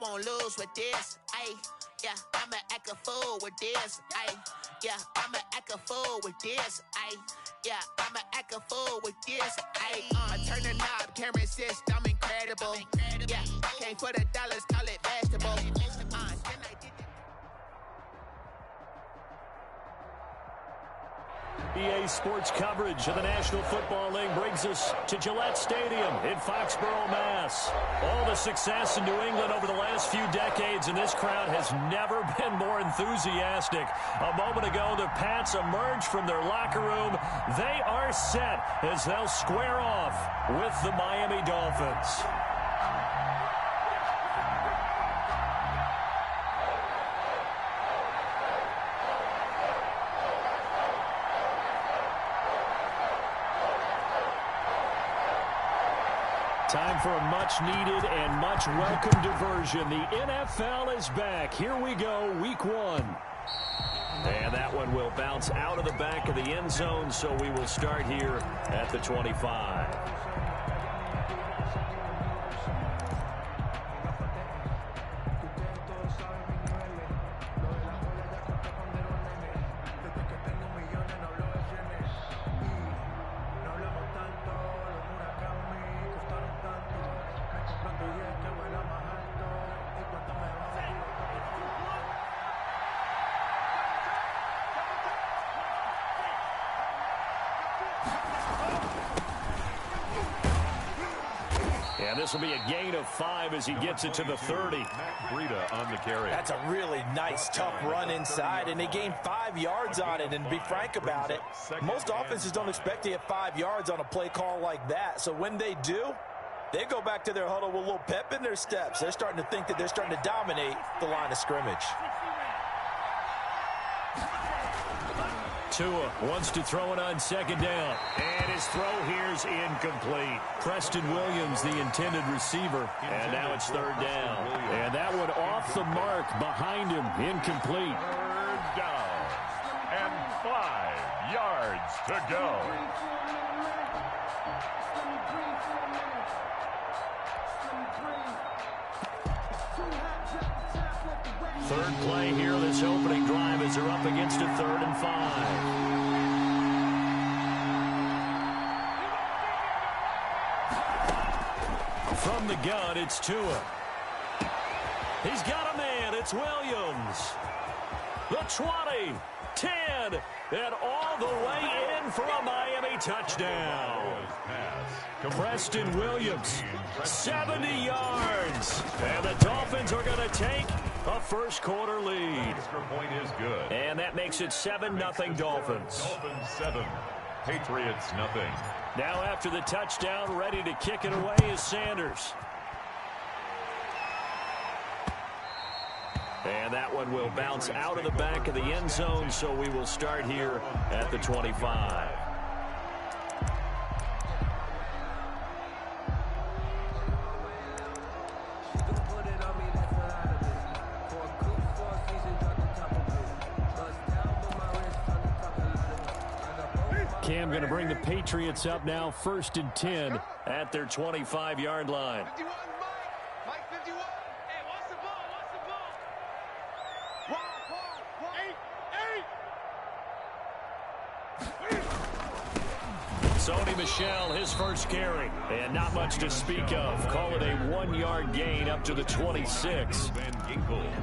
won't lose with this. Ayy, yeah, I'ma act a fool with this. Ayy, yeah, I'ma act a fool with this. Ayy, yeah, I'ma act a fool with this. Ayy, turn the knob, camera assist, I'm incredible. Yeah, came for the dollars, call it vegetable. EA Sports coverage of the National Football League brings us to Gillette Stadium in Foxborough, Mass. All the success in New England over the last few decades, and this crowd has never been more enthusiastic. A moment ago, the Pats emerged from their locker room. They are set as they'll square off with the Miami Dolphins. Time for a much-needed and much-welcome diversion. The NFL is back. Here we go, week one. And that one will bounce out of the back of the end zone, so we will start here at the 25. And this will be a gain of 5 as he gets it to the 30. Breida on the carry. That's a really nice, tough run inside, and they gained 5 yards on it. And to be frank about it, most offenses don't expect to get 5 yards on a play call like that. So when they do, they go back to their huddle with a little pep in their steps. They're starting to think that they're starting to dominate the line of scrimmage. Tua wants to throw it on second down. And his throw here is incomplete. Preston Williams, the intended receiver. And now it's third down. And that one off the mark behind him. Incomplete. Third down. And 5 yards to go. Third play here, this opening drive as they're up against a 3rd and 5. From the gun, it's Tua. He's got a man. It's Williams. The 20, 10, and all the way in for a Miami touchdown. Preston Williams, 70 yards. And the Dolphins are going to take a first-quarter lead. Extra point is good. And that makes it 7-0 Dolphins. Dolphins 7, Patriots nothing. Now after the touchdown, ready to kick it away is Sanders. And that one will bounce out of the back of the end zone, so we will start here at the 25. Cam going to bring the Patriots up now, 1st and 10 at their 25-yard line. 51, Mike 51. Hey, what's the ball? Sony Michel, his first carry. And not much to speak of. Call it a 1-yard gain up to the 26.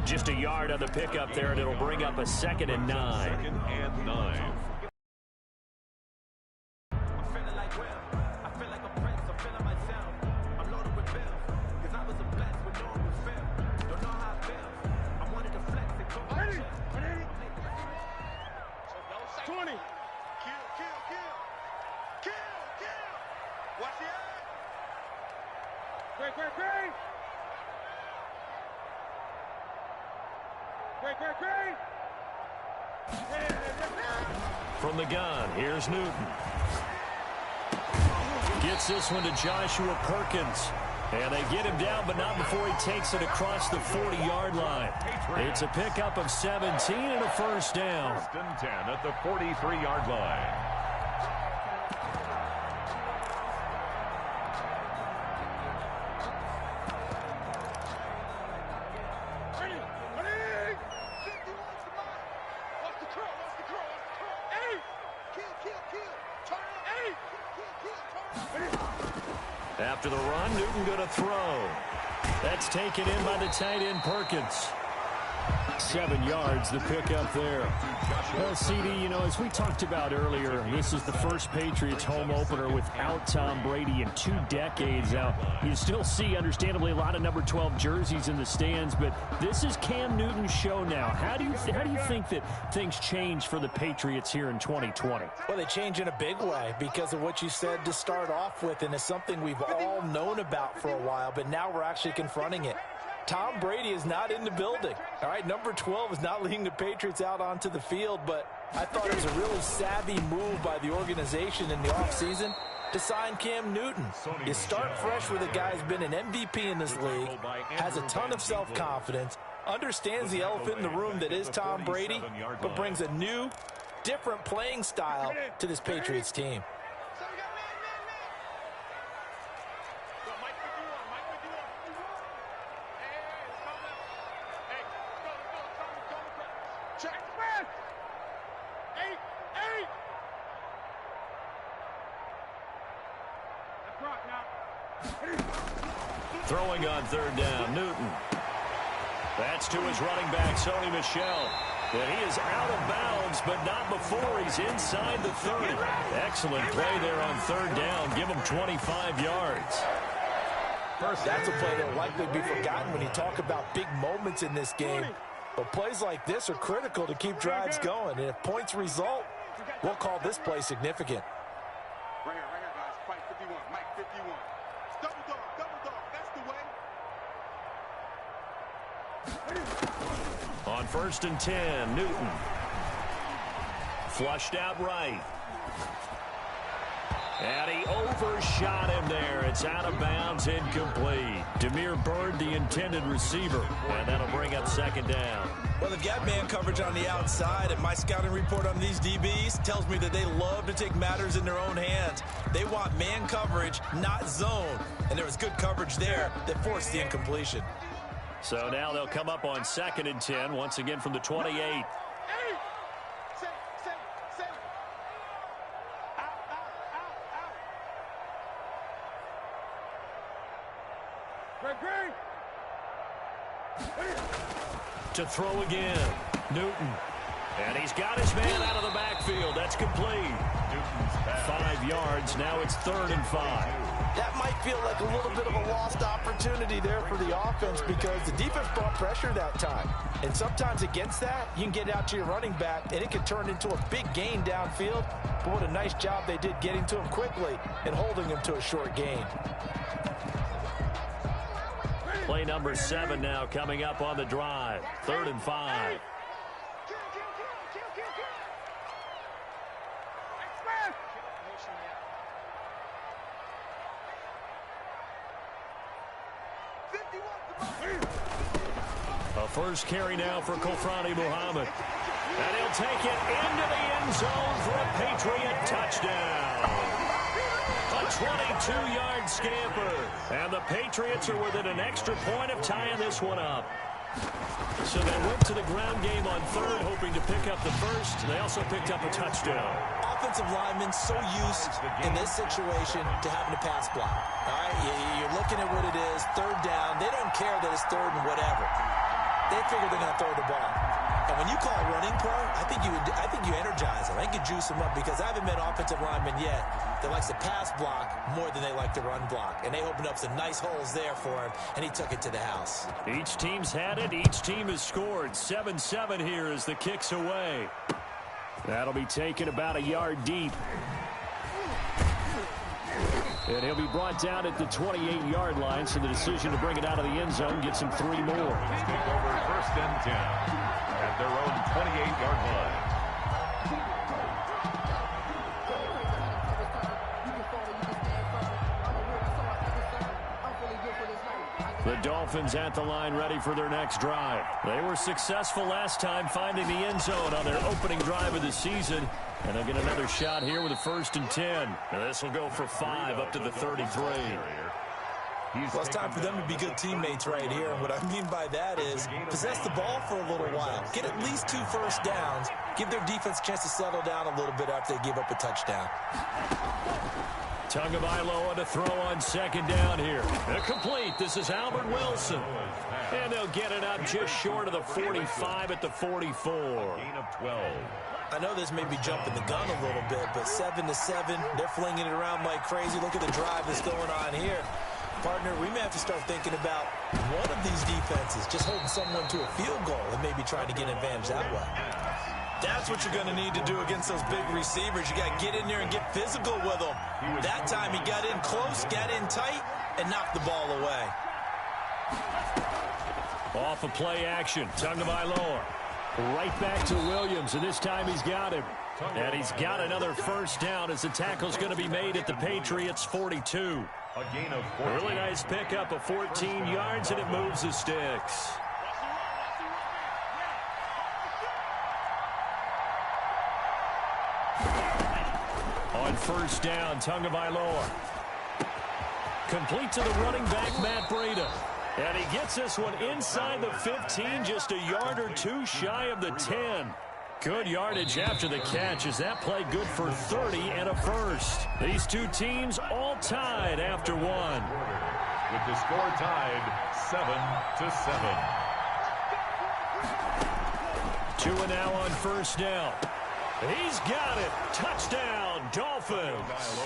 Just a yard on the pickup there, and it'll bring up a 2nd and 9. 2nd and 9. From the gun, here's Newton. Gets this one to Joshua Perkins. And they get him down, but not before he takes it across the 40-yard line. It's a pickup of 17 and a first down. 1st and 10 at the 43-yard line. After the run, Newton going to throw. That's taken in by the tight end Perkins. 7 yards, the pickup there. Well, CD, as we talked about earlier, this is the first Patriots home opener without Tom Brady in 2 decades. Now, you still see, understandably, a lot of number 12 jerseys in the stands, but this is Cam Newton's show now. How do you think that things change for the Patriots here in 2020? Well, they change in a big way because of what you said to start off with, and it's something we've all known about for a while, but now we're actually confronting it. Tom Brady is not in the building. All right, number 12 is not leading the Patriots out onto the field, but I thought it was a really savvy move by the organization in the offseason to sign Cam Newton. You start fresh with a guy who's been an MVP in this league, has a ton of self-confidence, understands the elephant in the room that is Tom Brady, but brings a new, different playing style to this Patriots team. Throwing on 3rd down, Newton. That's to his running back, Sony Michel. And he is out of bounds, but not before he's inside the 30. Excellent play there on 3rd down. Give him 25 yards. That's a play that will likely be forgotten when you talk about big moments in this game. But plays like this are critical to keep drives going. And if points result, we'll call this play significant. Right here, guys. Mike 51. Mike 51. Double dog. That's the way. On 1st and 10, Newton. Flushed out right. And he overshot him there. It's out of bounds, incomplete. Demir Bird, the intended receiver. And that'll bring up 2nd down. Well, they've got man coverage on the outside, and my scouting report on these DBs tells me that they love to take matters in their own hands. They want man coverage, not zone. And there was good coverage there that forced the incompletion. So now they'll come up on 2nd and 10, once again from the 28. To throw again, Newton. And he's got his man out of the backfield. That's complete. 5 yards. Now it's 3rd and 5. That might feel like a little bit of a lost opportunity there for the offense because the defense brought pressure that time. And sometimes against that, you can get out to your running back, and it can turn into a big gain downfield. But what a nice job they did getting to him quickly and holding him to a short gain. Play number 7 now coming up on the drive. 3rd and 5. A first carry now for Kofrani Muhammad. And he'll take it into the end zone for a Patriot touchdown. A 22-yard scamper. And the Patriots are within an extra point of tying this one up. So they went to the ground game on 3rd, hoping to pick up the first. They also picked up a touchdown. Offensive linemen so used in this situation to having to pass block. All right, you're looking at what it is, 3rd down. They don't care that it's 3rd and whatever. They figure they're going to throw the ball. And when you call running play, I think you energize them. I think you juice them up because I haven't met offensive linemen yet that likes to pass block more than they like to run block. And they opened up some nice holes there for him, and he took it to the house. Each team's had it. Each team has scored. 7-7 here as the kick's away. That'll be taken about a yard deep. And he'll be brought down at the 28-yard line, so the decision to bring it out of the end zone gets him 3 more. Take over 1st and 10 at their own 28-yard line. The Dolphins at the line ready for their next drive. They were successful last time finding the end zone on their opening drive of the season. And they'll get another shot here with a 1st and 10. And this will go for 5 up to the 33. Well, it's time for them to be good teammates right here. And what I mean by that is possess the ball for a little while. Get at least 2 first downs. Give their defense a chance to settle down a little bit after they give up a touchdown. Tagovailoa to throw on second down here. Complete. This is Albert Wilson. And they'll get it up just short of the 45 at the 44. Gain of 12. I know this may be jumping the gun a little bit, but 7-7, they're flinging it around like crazy. Look at the drive that's going on here. Partner, we may have to start thinking about one of these defenses just holding someone to a field goal and maybe trying to get an advantage that way. That's what you're going to need to do against those big receivers. You got to get in there and get physical with them. That time he got in close, got in tight, and knocked the ball away. Off of play action, Tagovailoa. Right back to Williams, and this time he's got him. And he's got another first down as the tackle's going to be made at the Patriots' 42. A gain of 14. Really nice pickup of 14 yards, and it moves the sticks. On first down, Tagovailoa. Complete to the running back, Matt Breida. And he gets this one inside the 15, just a yard or two shy of the 10. Good yardage after the catch as that play good for 30 and a first. These two teams all tied after one. With the score tied 7-7. Tua now on first down. He's got it. Touchdown, Dolphins.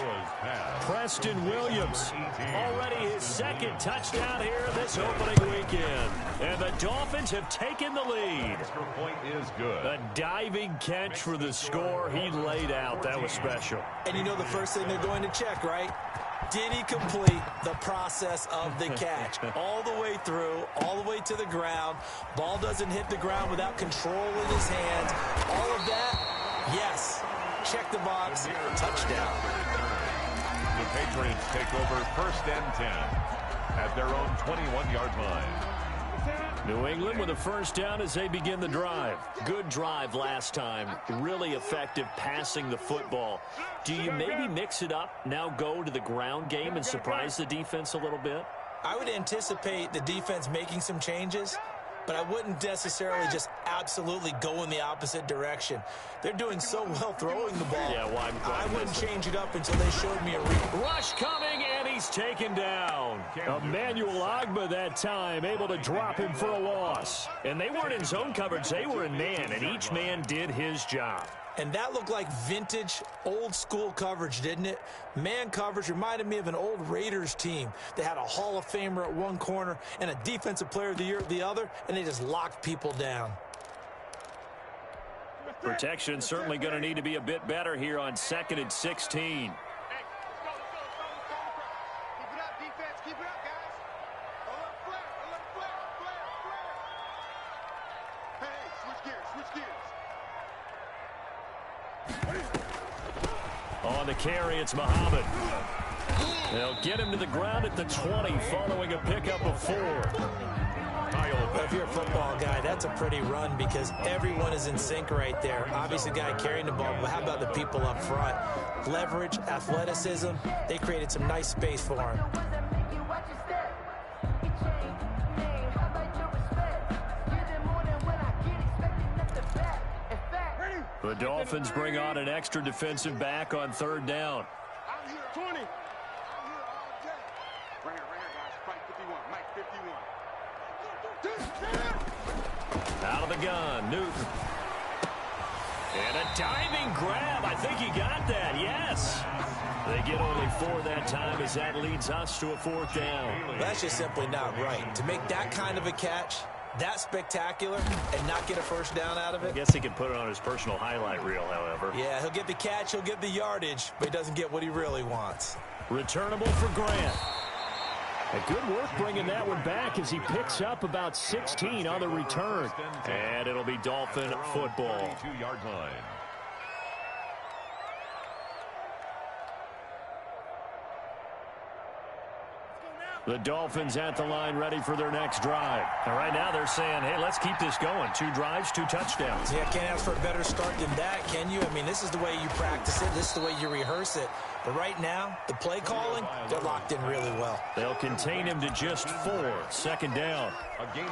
Preston Williams, already his second touchdown here this opening weekend. And the Dolphins have taken the lead. Extra point is good. A diving catch for the score he laid out. That was special. And you know the first thing they're going to check, right? Did he complete the process of the catch? All the way through, all the way to the ground. Ball doesn't hit the ground without control in his hands. All of that. Yes. Check the box. Touchdown. The Patriots take over first and 10 at their own 21-yard line. New England with a first down as they begin the drive. Good drive last time. Really effective passing the football. Do you maybe mix it up, now go to the ground game and surprise the defense a little bit? I would anticipate the defense making some changes, but I wouldn't necessarily just absolutely go in the opposite direction. They're doing so well throwing the ball. Yeah, well, I wouldn't change it up until they showed me a read. Rush coming, and he's taken down. Emmanuel Ogbah that time, able to drop him for a loss. And they weren't in zone coverage, they were in man, and each man did his job. And that looked like vintage, old-school coverage, didn't it? Man coverage reminded me of an old Raiders team. They had a Hall of Famer at one corner and a Defensive Player of the Year at the other, and they just locked people down. Protection certainly going to need to be a bit better here on 2nd and 16. On the carry, it's Muhammad. They'll get him to the ground at the 20 following a pickup of 4. If you're a football guy, that's a pretty run because everyone is in sync right there. Obviously, the guy carrying the ball, but how about the people up front? Leverage, athleticism, they created some nice space for him. The Dolphins bring on an extra defensive back on 3rd down. I'm here 20. I'm here all day. Right here, guys. Fight 51. Mike 51. Out of the gun, Newton. And a diving grab. I think he got that, yes. They get only 4 that time as that leads us to a 4th down. That's just simply not right. To make that kind of a catch, that spectacular, and not get a first down out of it. I guess he can put it on his personal highlight reel, however. Yeah, he'll get the catch, he'll get the yardage, but he doesn't get what he really wants. Returnable for Grant. A good work bringing that one back as he picks up about 16 on the return. And it'll be Dolphin football. 32-yard line. The Dolphins at the line ready for their next drive. And right now they're saying, hey, let's keep this going. 2 drives, 2 touchdowns. Yeah, can't ask for a better start than that, can you? I mean, this is the way you practice it. This is the way you rehearse it. But right now, the play calling, they're locked in really well. They'll contain him to just 4. Second down.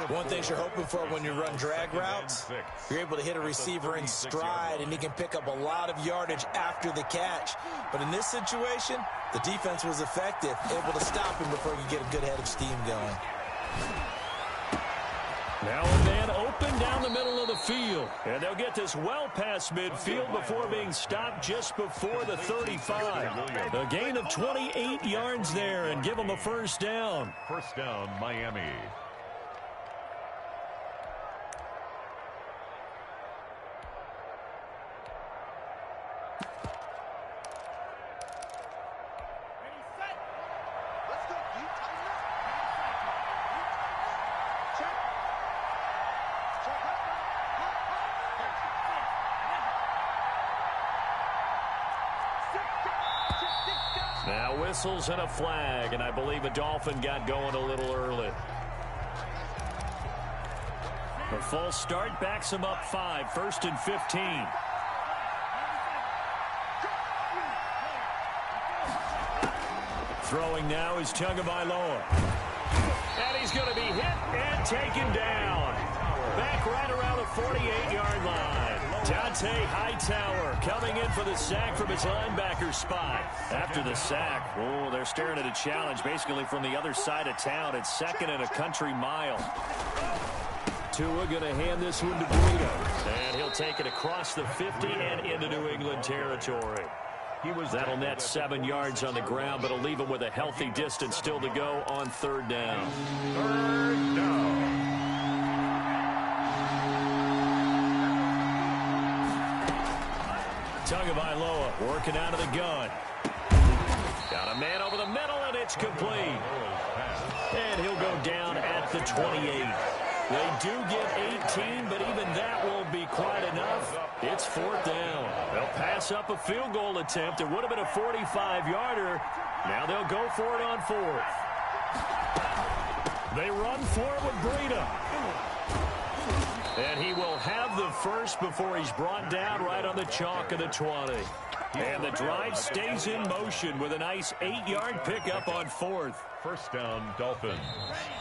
One thing you're hoping for when you run drag routes, you're able to hit a receiver in stride, and he can pick up a lot of yardage after the catch. But in this situation, the defense was effective, able to stop him before he could get a good head of steam going. Now a man open down the middle of the field. And they'll get this well past midfield before being stopped just before the 35. A gain of 28 yards there and give them a first down. First down, Miami. Now whistles and a flag, and I believe a Dolphin got going a little early. The false start backs him up 5, 1st and 15. Throwing now is Tagovailoa. And he's going to be hit and taken down. Back right around the 48-yard line. Dante Hightower coming in for the sack from his linebacker spot. After the sack, oh, they're staring at a challenge basically from the other side of town. It's 2nd and a country mile. Tua going to hand this one to Burrito. And he'll take it across the 50 and into New England territory. That'll net 7 yards on the ground, but it'll leave him with a healthy distance still to go on 3rd down. 3rd down. Tagovailoa working out of the gun. Got a man over the middle, and it's complete. And he'll go down at the 28. They do get 18, but even that won't be quite enough. It's 4th down. They'll pass up a field goal attempt. It would have been a 45-yarder. Now they'll go for it on 4th. They run for it with Breida. And he will have the first before he's brought down right on the chalk of the 20. And the drive stays in motion with a nice 8-yard pickup on 4th. First down, Dolphins.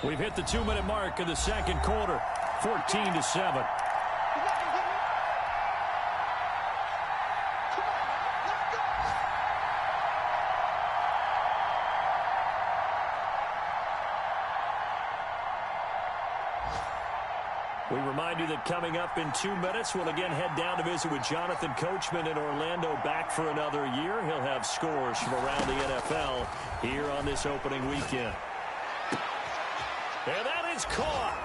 We've hit the 2-minute mark in the 2nd quarter, 14-7. We remind you that coming up in 2 minutes, we'll again head down to visit with Jonathan Coachman in Orlando, back for another year. He'll have scores from around the NFL here on this opening weekend. And that is caught.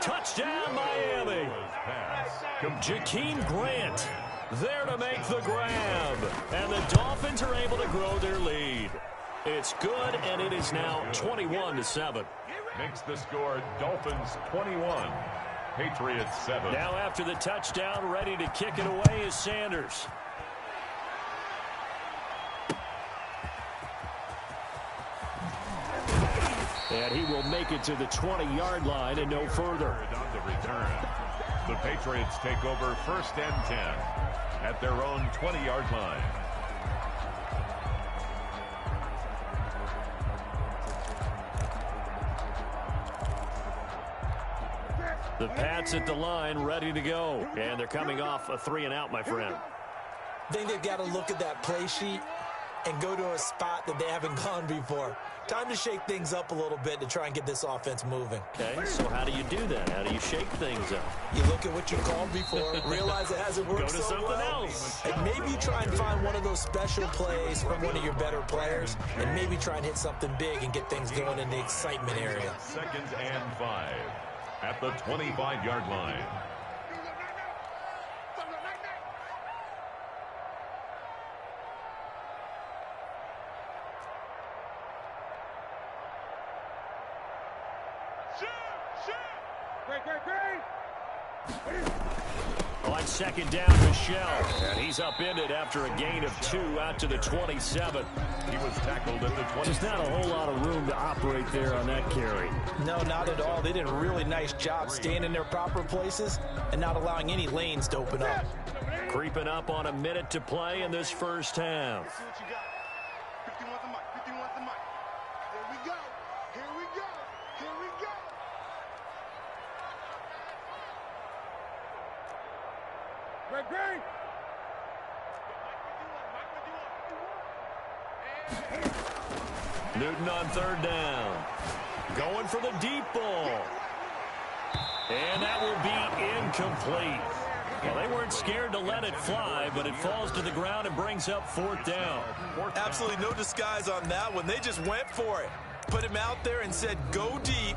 Touchdown, Miami. Jakeem Grant there to make the grab. And the Dolphins are able to grow their lead. It's good, and it is now 21-7. Makes the score Dolphins 21. Patriots 7. Now after the touchdown, ready to kick it away is Sanders. And he will make it to the 20-yard line and no further. On the return. The Patriots take over 1st and 10 at their own 20-yard line. The Pats at the line, ready to go. And they're coming off a 3-and-out, my friend. I think they've got to look at that play sheet and go to a spot that they haven't gone before. Time to shake things up a little bit to try and get this offense moving. Okay, so how do you do that? How do you shake things up? You look at what you called before, realize it hasn't worked Go to so something well. else. And maybe you try and find one of those special plays from one of your better players, and maybe try and hit something big and get things going in the excitement area. 2nd and 5 at the 25-yard line. On second down, Michelle. And he's upended after a gain of 2 out to the 27. He was tackled at the 20. Just not a whole lot of room to operate there on that carry. No, not at all. They did a really nice job staying in their proper places and not allowing any lanes to open up. Creeping up on a minute to play in this first half. See what you got. 51's the mic. 51's the mic. Here we go. Here we go. Here we go. Greg. Newton on third down. Going for the deep ball. And that will be incomplete. Well, they weren't scared to let it fly, but it falls to the ground and brings up fourth down. Absolutely no disguise on that one. They just went for it. Put him out there and said, go deep.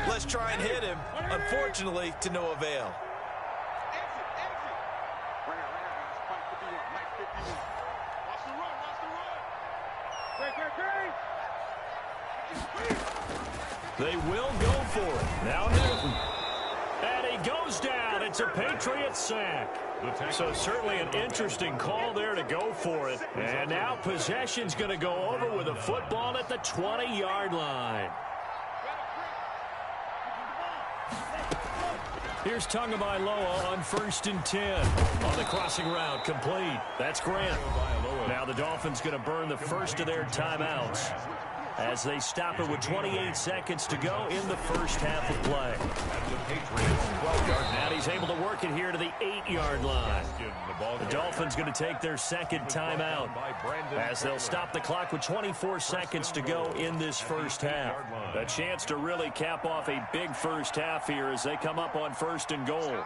Let's try and hit him. Unfortunately, to no avail. Right here, guys. Mike 51. Mike 51. Watch the run. Watch the run. Great. They will go for it. Now Newton. And he goes down. It's a Patriot sack. So certainly an interesting call there to go for it. And now possession's going to go over with a football at the 20-yard line. Here's Tagovailoa on 1st and 10. On the crossing route, complete. That's Grant. Now the Dolphins going to burn the first of their timeouts as they stop it with 28 seconds to go in the first half of play. Now he's able to work it here to the 8-yard line. The Dolphins going to take their second timeout as they'll stop the clock with 24 seconds to go in this first half. A chance to really cap off a big first half here as they come up on 1st and goal.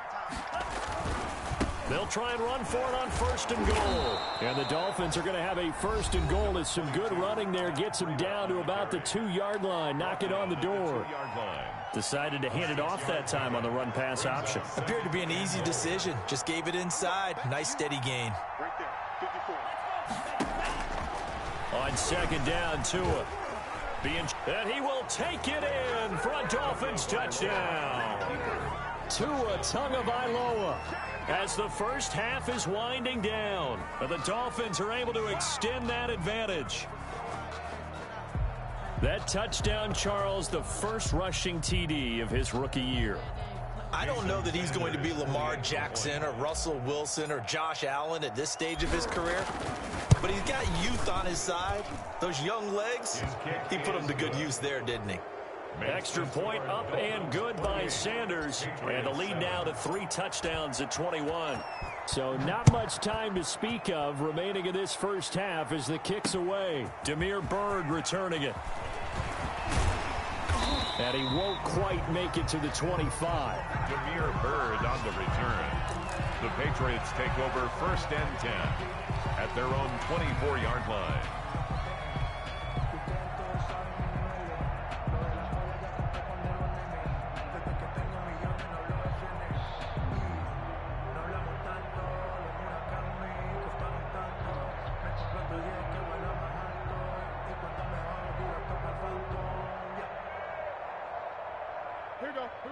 They'll try and run for it on 1st and goal. And the Dolphins are going to have a 1st and goal as some good running there gets them down to about the 2-yard line. Knock it on the door. Decided to hand it off that time on the run-pass option. Appeared to be an easy decision. Just gave it inside. Nice steady gain. Right there. 54. On second down, Tua. And he will take it in for a Dolphins touchdown. Tua Tagovailoa. As the first half is winding down, the Dolphins are able to extend that advantage. That touchdown, Charles, the first rushing TD of his rookie year. I don't know that he's going to be Lamar Jackson or Russell Wilson or Josh Allen at this stage of his career, but he's got youth on his side. Those young legs, he put them to good use there, didn't he? Extra point up and good by Sanders. And the lead now to 3 touchdowns at 21. So not much time to speak of remaining in this first half as the kick's away. Damiere Byrd returning it. And he won't quite make it to the 25. Damiere Byrd on the return. The Patriots take over 1st and 10 at their own 24-yard line.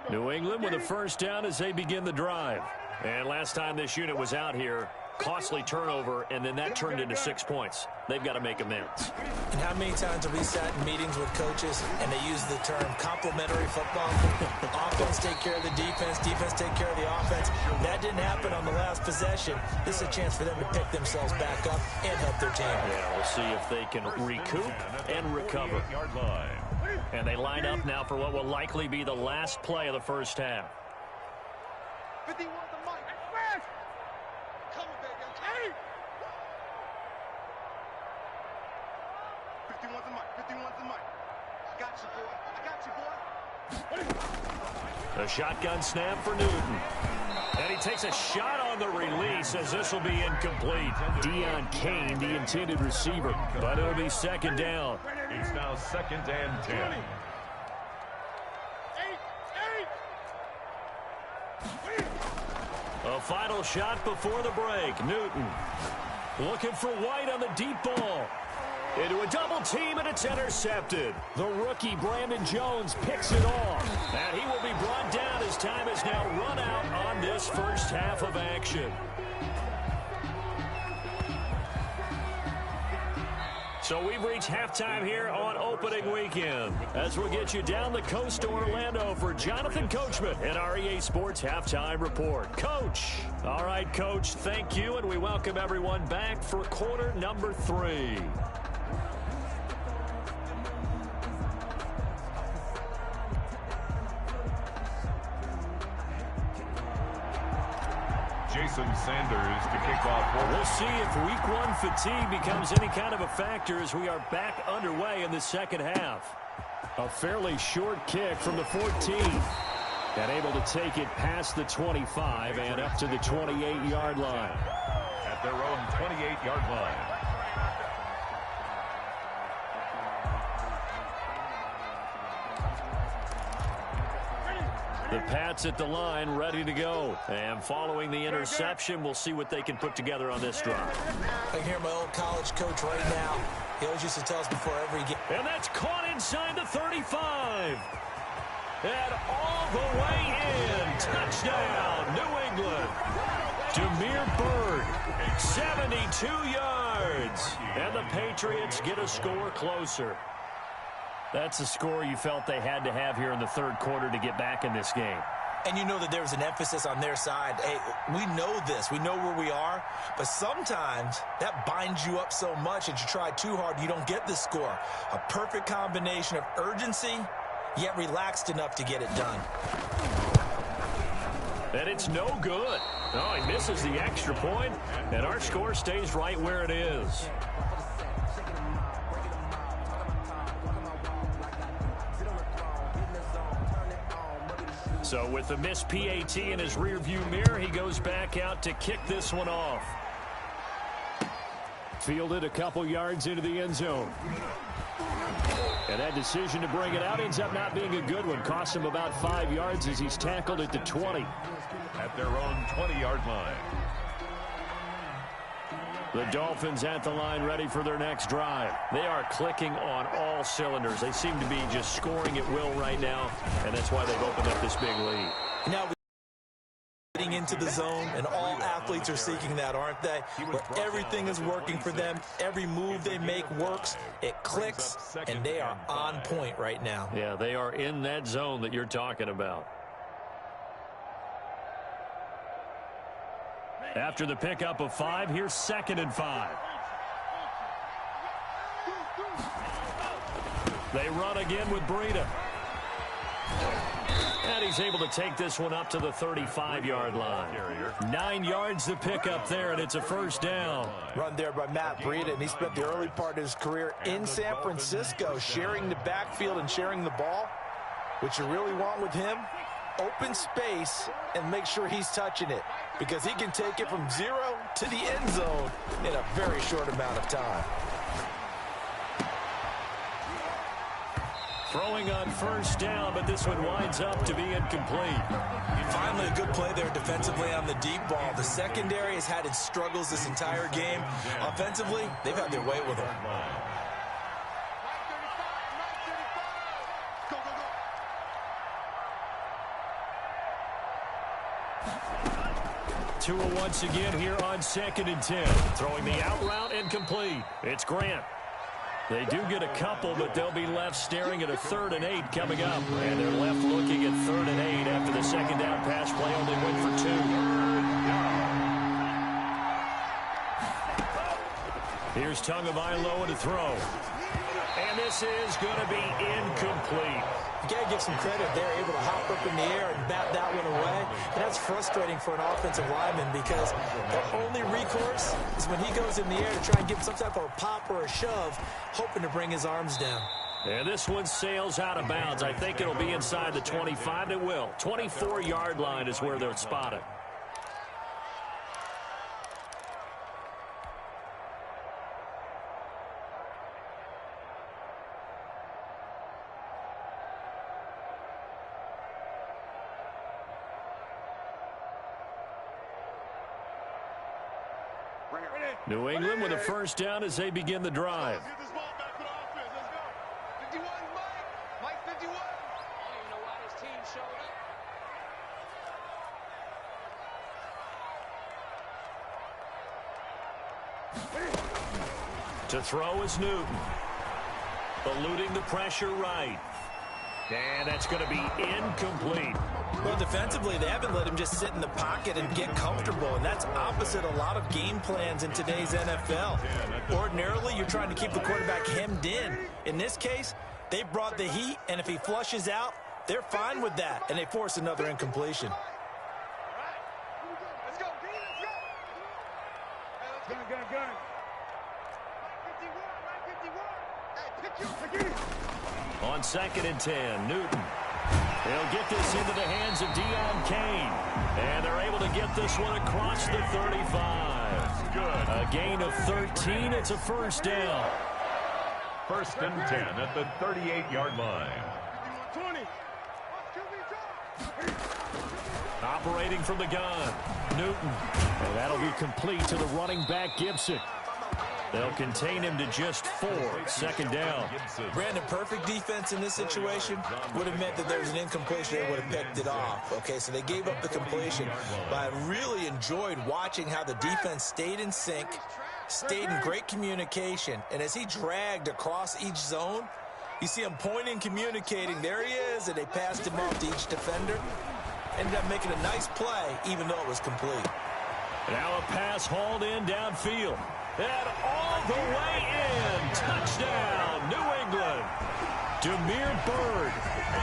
New England with a first down as they begin the drive. And last time this unit was out here, costly turnover, and then that turned into 6 points. They've got to make amends. And how many times have we sat in meetings with coaches and they use the term complementary football? Offense take care of the defense, defense take care of the offense. That didn't happen on the last possession. This is a chance for them to pick themselves back up and help their team. Yeah, we'll see if they can recoup and recover. And they line up now for what will likely be the last play of the first half. 51 the mic. Fast. Come on, baby. Hey. 51 the mic. 51 the mic. I got you, boy. I got you, boy. A shotgun snap for Newton. And he takes a shot on the release as this will be incomplete. Deion Kane, the intended receiver, but it'll be second down. It's now 2nd and 10. A final shot before the break. Newton looking for White on the deep ball. Into a double team, and it's intercepted. The rookie, Brandon Jones, picks it off. And he will be brought down as time is now run out on this first half of action. So we've reached halftime here on opening weekend. As we'll get you down the coast to Orlando for Jonathan Coachman and our EA Sports Halftime Report. Coach. All right, Coach, thank you, and we welcome everyone back for quarter number 3. Jason Sanders to kick off. We'll see if week 1 fatigue becomes any kind of a factor as we are back underway in the second half. A fairly short kick from the 14. And able to take it past the 25 and up to the 28-yard line. At their own 28-yard line. The Pats at the line, ready to go. And following the interception, we'll see what they can put together on this drive. I can hear my old college coach right now. He always used to tell us before every game. And that's caught inside the 35. And all the way in. Touchdown, New England. Demir Bird, 72 yards. And the Patriots get a score closer. That's a score you felt they had to have here in the third quarter to get back in this game. And you know that there was an emphasis on their side. Hey, we know this. We know where we are. But sometimes that binds you up so much that you try too hard, you don't get the score. A perfect combination of urgency, yet relaxed enough to get it done. And it's no good. Oh, he misses the extra point, and our score stays right where it is. So with the missed PAT in his rearview mirror, he goes back out to kick this one off. Fielded a couple yards into the end zone. And that decision to bring it out ends up not being a good one. Cost him about 5 yards as he's tackled at the 20. At their own 20-yard line. The Dolphins at the line ready for their next drive. They are clicking on all cylinders. They seem to be just scoring at will right now, and that's why they've opened up this big lead. Now getting into the zone, and all athletes are seeking that, aren't they? Where everything is working for them. Every move they make works. It clicks, and they are on point right now. Yeah, they are in that zone that you're talking about. After the pickup of 5, here's 2nd and 5. They run again with Breida. And he's able to take this one up to the 35-yard line. 9 yards to pick up there, and it's a first down. Run there by Matt Breida, and he spent the early part of his career in San Francisco sharing the backfield and sharing the ball. What you really want with him, open space and make sure he's touching it, because he can take it from 0 to the end zone in a very short amount of time. Throwing on first down, but this one winds up to be incomplete. Finally, a good play there defensively on the deep ball. The secondary has had its struggles this entire game. Offensively, they've had their way with him. Tua once again here on 2nd and 10. Throwing the out route incomplete. It's Grant. They do get a couple, but they'll be left staring at a 3rd and 8 coming up. And they're left looking at 3rd and 8 after the second down pass play only went for 2. Here's Tagovailoa to throw. And this is going to be incomplete. You got to give some credit. They're able to hop up in the air and bat that one away. And that's frustrating for an offensive lineman, because their only recourse is when he goes in the air to try and get some type of a pop or a shove, hoping to bring his arms down. And this one sails out of bounds. I think it'll be inside the 25. It will. 24-yard line is where they'll spot it. New England with a first down as they begin the drive. To throw is Newton. Eluding the pressure right. And that's going to be incomplete. Well, defensively, they haven't let him just sit in the pocket and get comfortable, and that's opposite a lot of game plans in today's NFL. Ordinarily, you're trying to keep the quarterback hemmed in. In this case, they brought the heat, and if he flushes out, they're fine with that, and they force another incompletion. On 2nd and 10, Newton. They'll get this into the hands of Deion Kane. And they're able to get this one across the 35. Good. A gain of 13. It's a first down. 1st and 10 at the 38-yard line. Operating from the gun, Newton. And that'll be complete to the running back, Gibson. They'll contain him to just 4. 2nd down. Brandon, perfect defense in this situation would have meant that there was an incompletion. They would have picked it off. Okay, so they gave up the completion. But I really enjoyed watching how the defense stayed in sync, stayed in great communication. And as he dragged across each zone, you see him pointing, communicating. There he is, and they passed him off to each defender. Ended up making a nice play, even though it was complete. Now a pass hauled in downfield. And all the way in. Touchdown, New England. Damiere Byrd,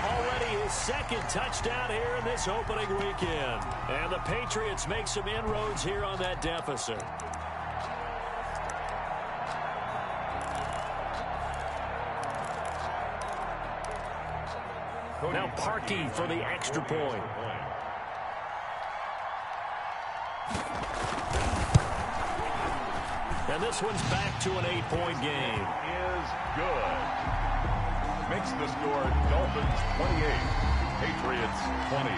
already his 2nd touchdown here in this opening weekend. And the Patriots make some inroads here on that deficit. Now Parkey for the extra point. And this one's back to an 8-point game. Is good. Makes the score Dolphins 28, Patriots 20.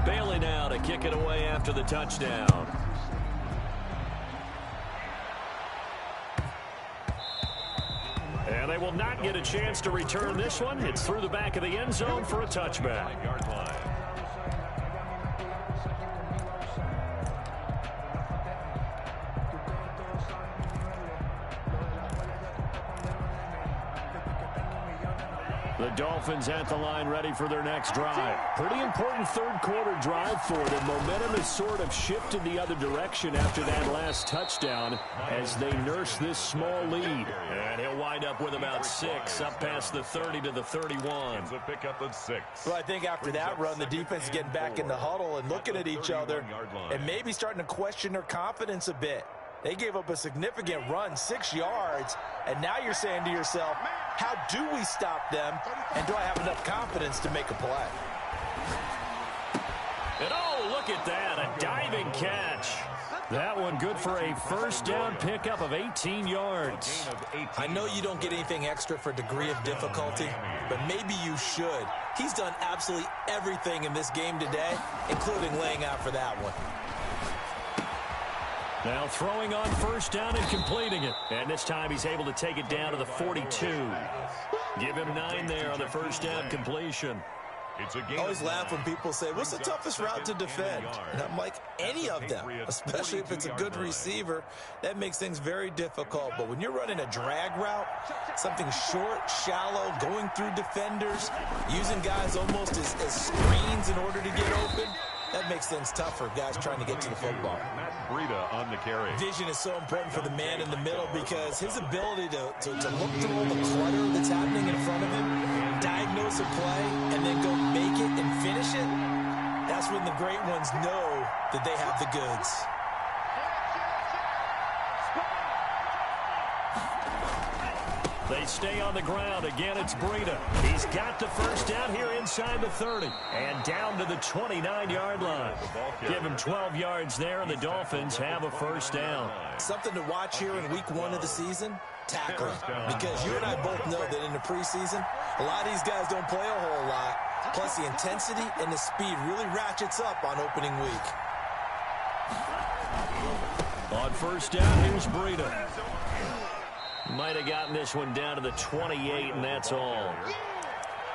Bailey now to kick it away after the touchdown. And they will not get a chance to return this one. It's through the back of the end zone for a touchback. The Dolphins at the line ready for their next drive. Pretty important third-quarter drive for them. Momentum has sort of shifted the other direction after that last touchdown as they nurse this small lead. And he'll wind up with about 6, up past the 30 to the 31. It's a pickup of 6. Well, I think after that run, the defense is getting back in the huddle and looking at each other and maybe starting to question their confidence a bit. They gave up a significant run, 6 yards, and now you're saying to yourself, how do we stop them, and do I have enough confidence to make a play? And oh, look at that, a diving catch. That one good for a first down pickup of 18 yards. I know you don't get anything extra for degree of difficulty, but maybe you should. He's done absolutely everything in this game today, including laying out for that one. Now throwing on first down and completing it. And this time he's able to take it down to the 42. Give him 9 there on the first down completion. I always laugh when people say, what's the toughest route to defend? And I'm like, any of them, especially if it's a good receiver. That makes things very difficult. But when you're running a drag route, something short, shallow, going through defenders, using guys almost as screens in order to get open, that makes things tough for guys trying to get to the football. On the carry. Vision is so important for the man in the middle because his ability to look through all the clutter that's happening in front of him, diagnose a play, and then go make it and finish it, that's when the great ones know that they have the goods. They stay on the ground. Again, it's Breida. He's got the first down here inside the 30 and down to the 29-yard line. Give him 12 yards there, and the Dolphins have a first down. Something to watch here in week 1 of the season, tackling. Because you and I both know that in the preseason, a lot of these guys don't play a whole lot. Plus, the intensity and the speed really ratchets up on opening week. On first down, here's Breida. Might have gotten this one down to the 28, and that's all.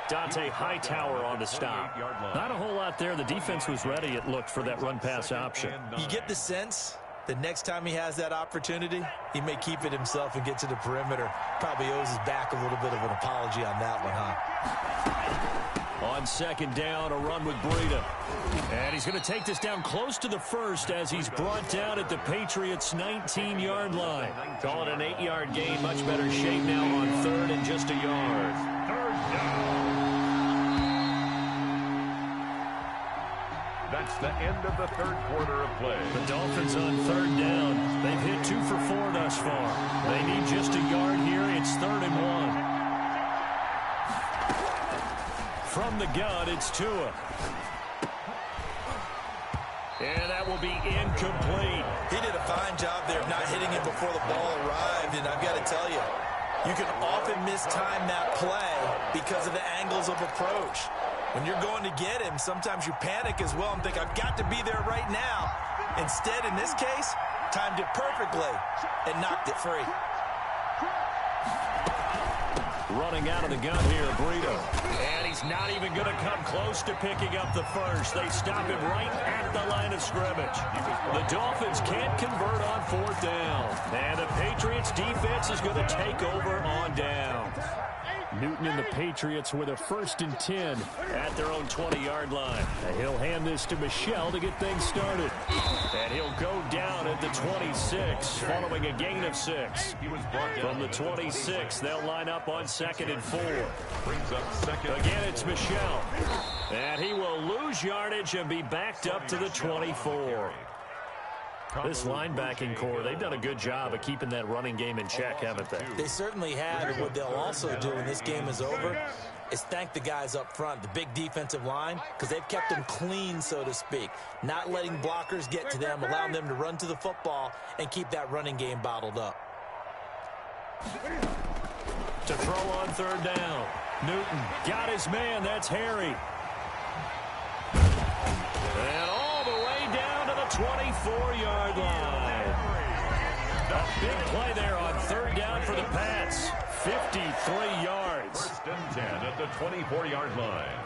Dante Hightower on the stop. Not a whole lot there. The defense was ready, it looked, for that run-pass option. You get the sense the next time he has that opportunity, he may keep it himself and get to the perimeter. Probably owes his back a little bit of an apology on that one, huh? On second down, a run with Breida. And he's going to take this down close to the first as he's brought down at the Patriots' 19-yard line. Call it an 8-yard gain. Much better shape now on third and just a yard. Third down. That's the end of the third quarter of play. The Dolphins on third down. They've hit 2 for 4 thus far. They need just a yard here. It's 3rd and 1. From the gun, it's Tua. And that will be incomplete. He did a fine job there of not hitting it before the ball arrived, and I've got to tell you, you can often mistime that play because of the angles of approach. When you're going to get him, sometimes you panic as well and think, I've got to be there right now. Instead, in this case, timed it perfectly and knocked it free. Running out of the gun here, Breida. And he's not even going to come close to picking up the first. They stop him right at the line of scrimmage. The Dolphins can't convert on 4th down. And the Patriots defense is going to take over on down. Newton and the Patriots with a 1st and 10 at their own 20-yard line. And he'll hand this to Michel to get things started. And he'll go down at the 26 following a gain of 6. From the 26, they'll line up on 2nd and 4. Again, it's Michel. And he will lose yardage and be backed up to the 24. This linebacking core, they've done a good job of keeping that running game in check, haven't they? They certainly have, and what they'll also do when this game is over is thank the guys up front, the big defensive line, because they've kept them clean, so to speak, not letting blockers get to them, allowing them to run to the football and keep that running game bottled up. To throw on 3rd down. Newton got his man. That's Harry. And all the way down to the 24-yard line. A big play there on 3rd down for the Pats. 53 yards. 1st and 10 at the 24-yard line.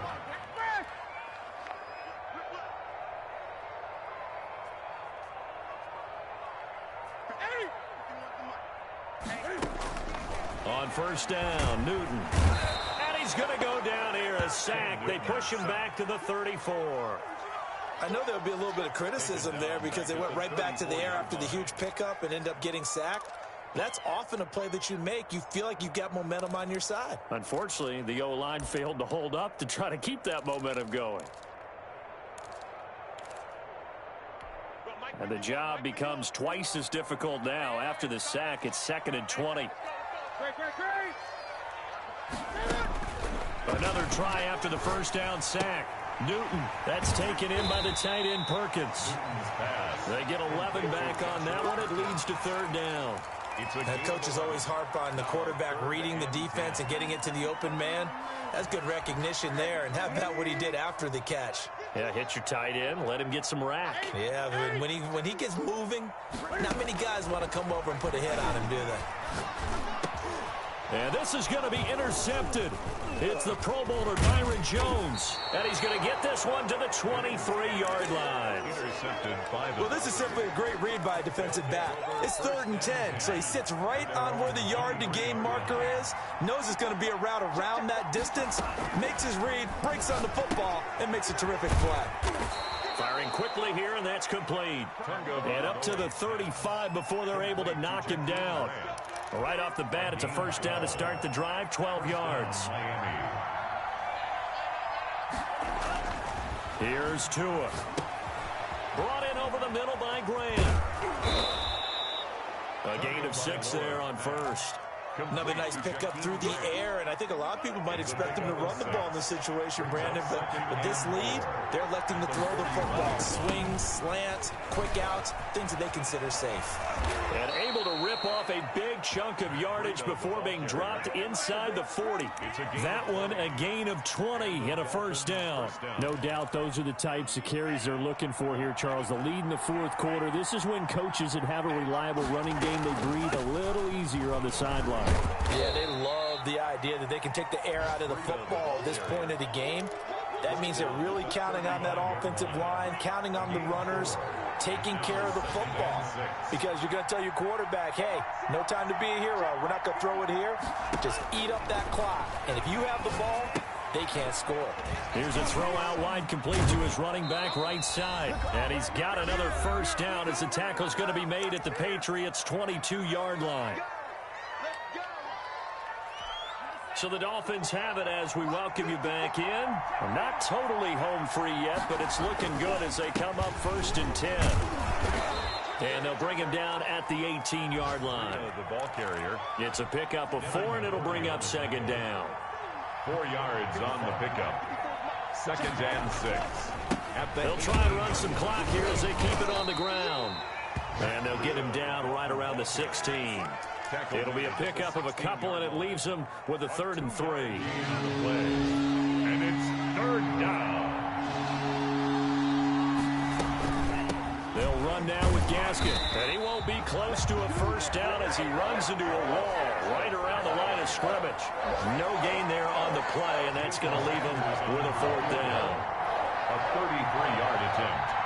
On 1st down, Newton. And he's going to go down here, a sack. They push him back to the 34. I know there would be a little bit of criticism there because they went right back to the air after the huge pickup and end up getting sacked. That's often a play that you make. You feel like you've got momentum on your side. Unfortunately, the O-line failed to hold up to try to keep that momentum going. And the job becomes twice as difficult now. After the sack, it's 2nd and 20. Another try after the 1st down sack. Newton, that's taken in by the tight end Perkins. They get 11 back on that one. It leads to 3rd down. That coaches always harp on the quarterback reading the defense and getting it to the open man. That's good recognition there. And how about what he did after the catch? Yeah, hit your tight end, let him get some rack. Yeah, when he gets moving, not many guys want to come over and put a hit on him, do they? And this is going to be intercepted. It's the Pro Bowler Byron Jones. And he's going to get this one to the 23-yard line. Well, this is simply a great read by a defensive back. It's 3rd and 10, so he sits right on where the yard-to-gain marker is, knows it's going to be a route around that distance, makes his read, breaks on the football, and makes a terrific play. Firing quickly here, and that's complete. And up to the 35 before they're able to knock him down. Right off the bat, it's a 1st down to start the drive, 12 yards. Here's Tua. Brought in over the middle by Graham. A gain of 6 there on 1st. Another nice pickup through the air, and I think a lot of people might expect him to run the ball in this situation, Brandon, but with this lead, they're electing to throw the football. Swings, slants, quick outs, things that they consider safe. And able to rip off a big chunk of yardage before being dropped inside the 40. That one, a gain of 20 and a 1st down. No doubt those are the types of carries they're looking for here, Charles. The lead in the 4th quarter. This is when coaches that have a reliable running game, they breathe a little easier on the sideline. line. Yeah, they love the idea that they can take the air out of the football at this point of the game. That means they're really counting on that offensive line, counting on the runners, taking care of the football. Because you're going to tell your quarterback, hey, no time to be a hero. We're not going to throw it here. Just eat up that clock. And if you have the ball, they can't score. Here's a throw out wide, complete to his running back right side. And he's got another first down as the tackle's going to be made at the Patriots' 22-yard line. So the Dolphins have it as we welcome you back in. We're not totally home free yet, but it's looking good as they come up 1st and 10. And they'll bring him down at the 18-yard line. The ball carrier. It's a pickup of 4, and it'll bring up 2nd down. 4 yards on the pickup. 2nd and 6. They'll try and run some clock here as they keep it on the ground. And they'll get him down right around the 16. It'll be a pickup of a couple, and it leaves them with a 3rd and 3. And it's 3rd down. They'll run now with Gaskin. And he won't be close to a first down as he runs into a wall right around the line of scrimmage. No gain there on the play, and that's going to leave him with a 4th down. A 33-yard attempt.